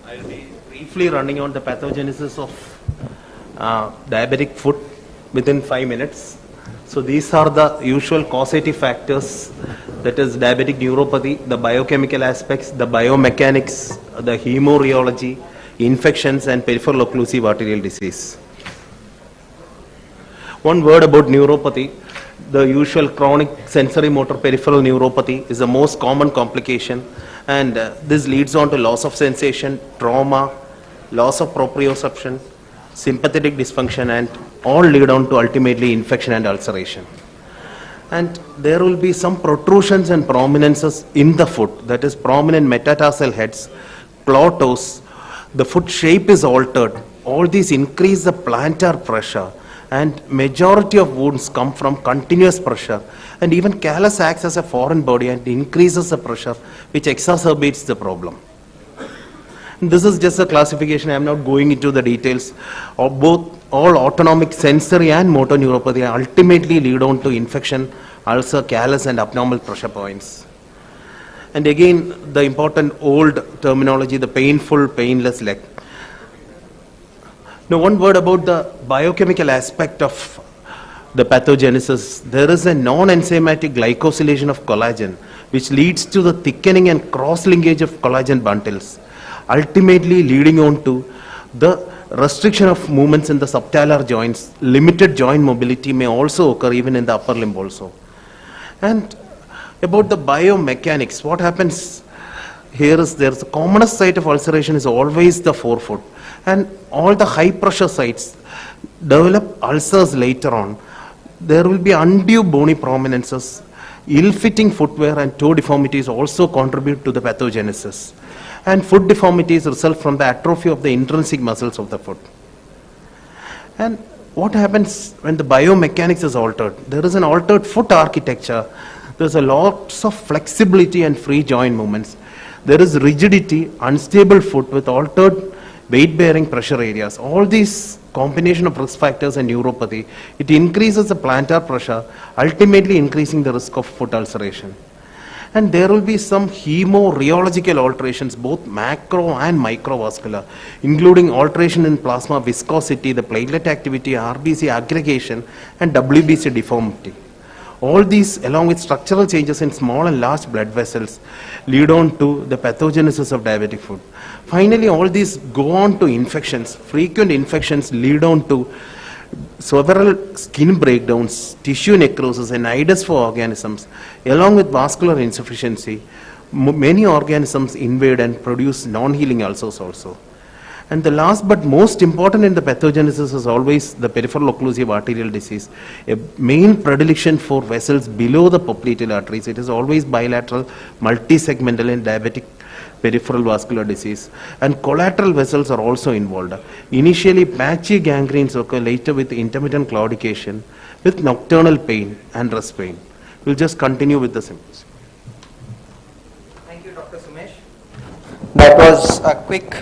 I'll be briefly running on the pathogenesis of diabetic foot within 5 minutes. So these are the usual causative factors, that is diabetic neuropathy, the biochemical aspects, the biomechanics, the hemorrheology, infections and peripheral occlusive arterial disease. One word about neuropathy. The usual chronic sensory motor peripheral neuropathy is the most common complication, and this leads on to loss of sensation, trauma, loss of proprioception, sympathetic dysfunction, and all lead on to ultimately infection and ulceration. And there will be some protrusions and prominences in the foot, that is prominent metatarsal heads, claw toes, the foot shape is altered. All these increase the plantar pressure, and majority of wounds come from continuous pressure, and even callus acts as a foreign body and increases the pressure, which exacerbates the problem. And this is just a classification. I am not going into the details of all autonomic sensory and motor neuropathy ultimately lead on to infection, ulcer, callus and abnormal pressure points. And again, the important old terminology, the painful, painless leg. Now, one word about the biochemical aspect of the pathogenesis. There is a non-enzymatic glycosylation of collagen, which leads to the thickening and cross-linkage of collagen bundles, ultimately leading on to the restriction of movements in the subtalar joints. Limited joint mobility may also occur even in the upper limb also. And about the biomechanics, what happens here is there's the commonest site of ulceration is always the forefoot, and all the high pressure sites develop ulcers later on. There will be undue bony prominences, ill-fitting footwear and toe deformities also contribute to the pathogenesis. And foot deformities result from the atrophy of the intrinsic muscles of the foot. And what happens when the biomechanics is altered? There is an altered foot architecture. There's a lots of flexibility and free joint movements. There is rigidity, unstable foot with altered weight-bearing pressure areas. All these combination of risk factors and neuropathy, it increases the plantar pressure, ultimately increasing the risk of foot ulceration. And there will be some hemorrheological alterations, both macro and microvascular, including alteration in plasma viscosity, the platelet activity, RBC aggregation, and WBC deformity. All these, along with structural changes in small and large blood vessels, lead on to the pathogenesis of diabetic foot. Finally, all these go on to infections. Frequent infections lead on to several skin breakdowns, tissue necrosis, and nidus for organisms. Along with vascular insufficiency, many organisms invade and produce non-healing ulcers also. And the last but most important in the pathogenesis is always the peripheral occlusive arterial disease. A main predilection for vessels below the popliteal arteries. It is always bilateral, multi-segmental in diabetic peripheral vascular disease. And collateral vessels are also involved. Initially, patchy gangrenes occur later with intermittent claudication, with nocturnal pain and rest pain. We'll just continue with the symptoms. Thank you, Dr. Sumesh. That was a quick